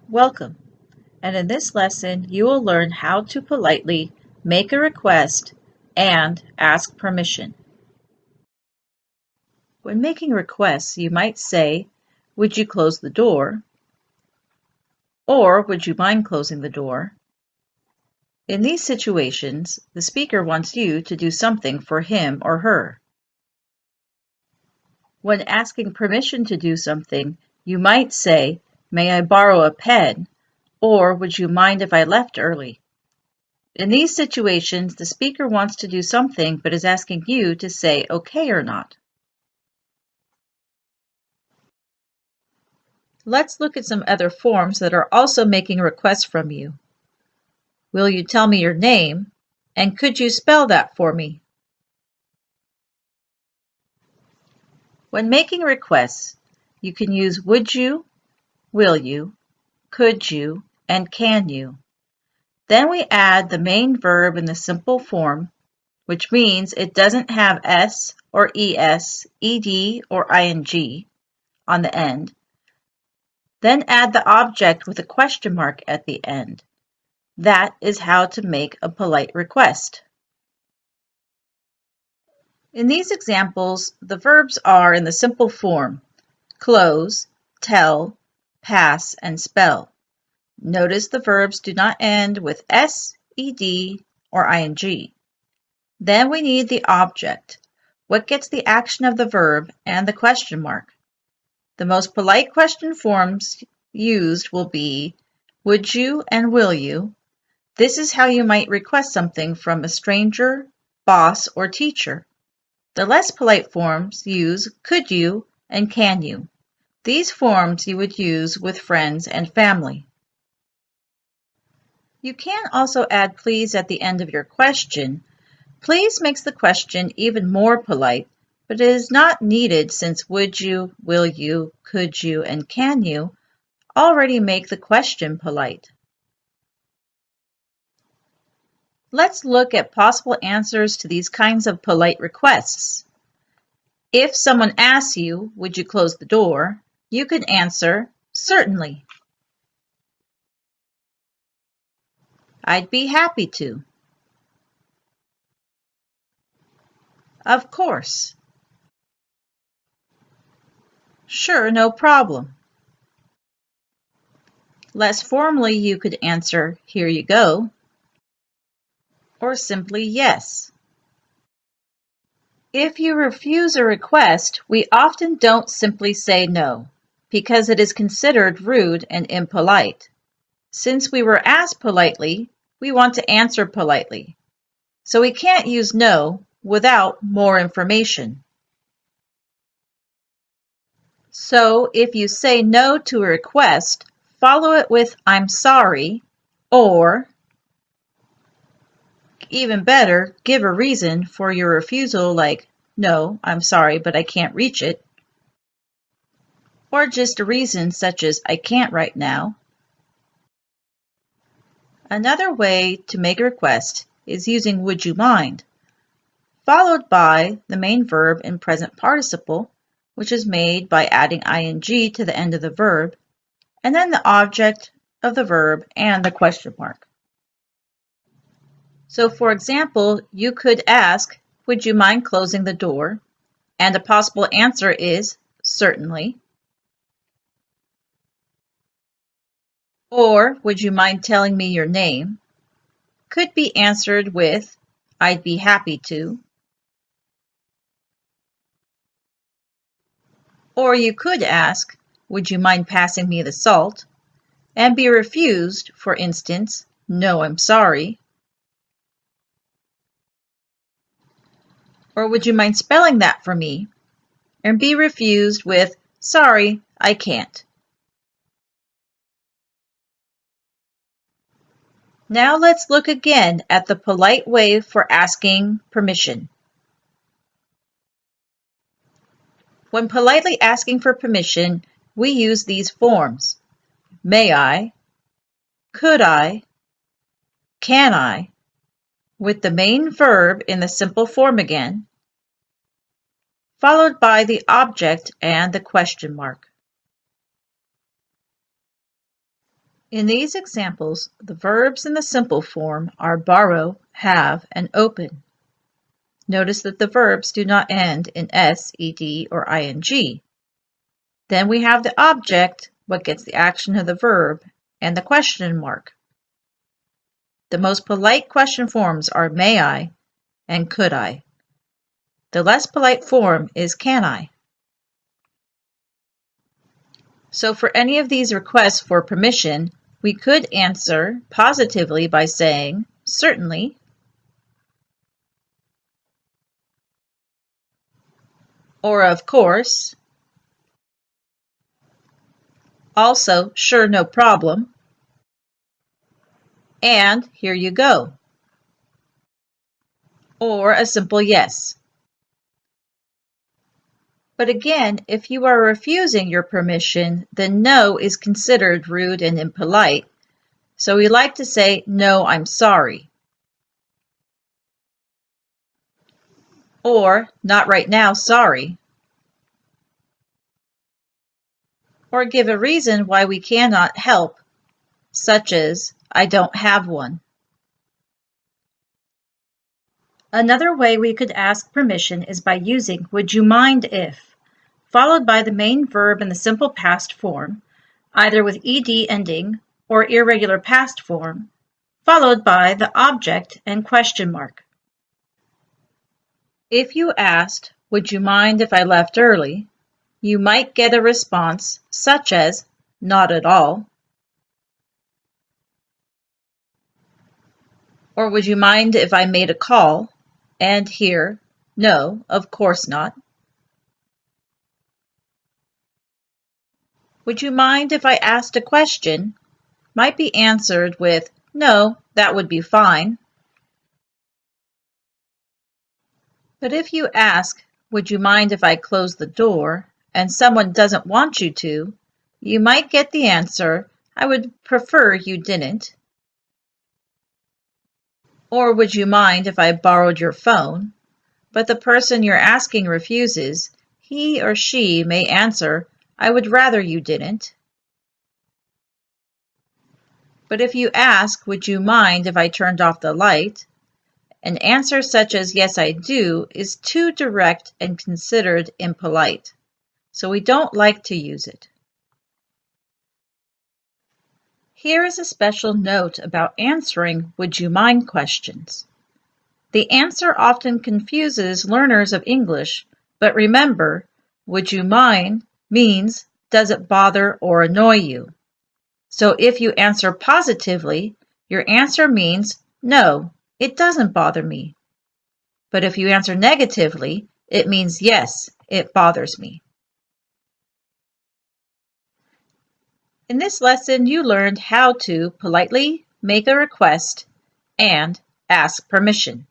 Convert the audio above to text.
Welcome, and in this lesson you will learn how to politely make a request and ask permission. When making requests, you might say, "Would you close the door?" or "Would you mind closing the door?" In these situations, the speaker wants you to do something for him or her. When asking permission to do something, you might say, "May I borrow a pen?" or "Would you mind if I left early?" In these situations, the speaker wants to do something but is asking you to say okay or not. Let's look at some other forms that are also making requests from you. Will you tell me your name? And could you spell that for me? When making requests, you can use would you, will you, could you, and can you. Then we add the main verb in the simple form, which means it doesn't have s or es, ed, or ing on the end. Then add the object with a question mark at the end. That is how to make a polite request. In these examples, the verbs are in the simple form: close, tell, pass, and spell. Notice the verbs do not end with s, ed, or ing. Then we need the object, what gets the action of the verb, and the question mark. The most polite question forms used will be would you and will you. This is how you might request something from a stranger, boss, or teacher. The less polite forms use could you and can you. These forms you would use with friends and family. You can also add please at the end of your question. Please makes the question even more polite, but it is not needed since would you, will you, could you, and can you already make the question polite. Let's look at possible answers to these kinds of polite requests. If someone asks you, "Would you close the door?" you could answer, "Certainly." "I'd be happy to." "Of course." "Sure, no problem." Less formally, you could answer, "Here you go," or simply "Yes." If you refuse a request, we often don't simply say no, because it is considered rude and impolite. Since we were asked politely, we want to answer politely. So we can't use no without more information. So if you say no to a request, follow it with "I'm sorry," or even better, give a reason for your refusal like, "No, I'm sorry, but I can't reach it." Or just a reason such as, "I can't right now." Another way to make a request is using would you mind, followed by the main verb in present participle, which is made by adding ing to the end of the verb, and then the object of the verb and the question mark. So for example, you could ask, "Would you mind closing the door?" And a possible answer is "Certainly." Or, "Would you mind telling me your name?" Could be answered with "I'd be happy to." Or you could ask, "Would you mind passing me the salt?" and be refused, for instance, "No, I'm sorry." Or, "Would you mind spelling that for me?" and be refused with, "Sorry, I can't." Now let's look again at the polite way for asking permission. When politely asking for permission, we use these forms: may I, could I, can I, with the main verb in the simple form again, followed by the object and the question mark. In these examples, the verbs in the simple form are borrow, have, and open. Notice that the verbs do not end in s, ed, or ing. Then we have the object, what gets the action of the verb, and the question mark. The most polite question forms are may I and could I. The less polite form is can I. So for any of these requests for permission, we could answer positively by saying, certainly, or of course, also, sure, no problem, and here you go, or a simple yes. But again, if you are refusing your permission, then no is considered rude and impolite, so we like to say, no, I'm sorry, or not right now, sorry, or give a reason why we cannot help, such as, I don't have one. Another way we could ask permission is by using would you mind if, followed by the main verb in the simple past form, either with ed ending or irregular past form, followed by the object and question mark. If you asked, would you mind if I left early, you might get a response such as, not at all, or would you mind if I made a call, and here, no, of course not. Would you mind if I asked a question? Might be answered with, no, that would be fine. But if you ask, would you mind if I close the door, and someone doesn't want you to, you might get the answer, I would prefer you didn't. Or would you mind if I borrowed your phone? But the person you're asking refuses, he or she may answer, I would rather you didn't. But if you ask, would you mind if I turned off the light? An answer such as yes, I do is too direct and considered impolite, so we don't like to use it. Here is a special note about answering would you mind questions. The answer often confuses learners of English, but remember, would you mind means does it bother or annoy you? So if you answer positively, your answer means no, it doesn't bother me. But if you answer negatively, it means yes, it bothers me. In this lesson, you learned how to politely make a request and ask permission.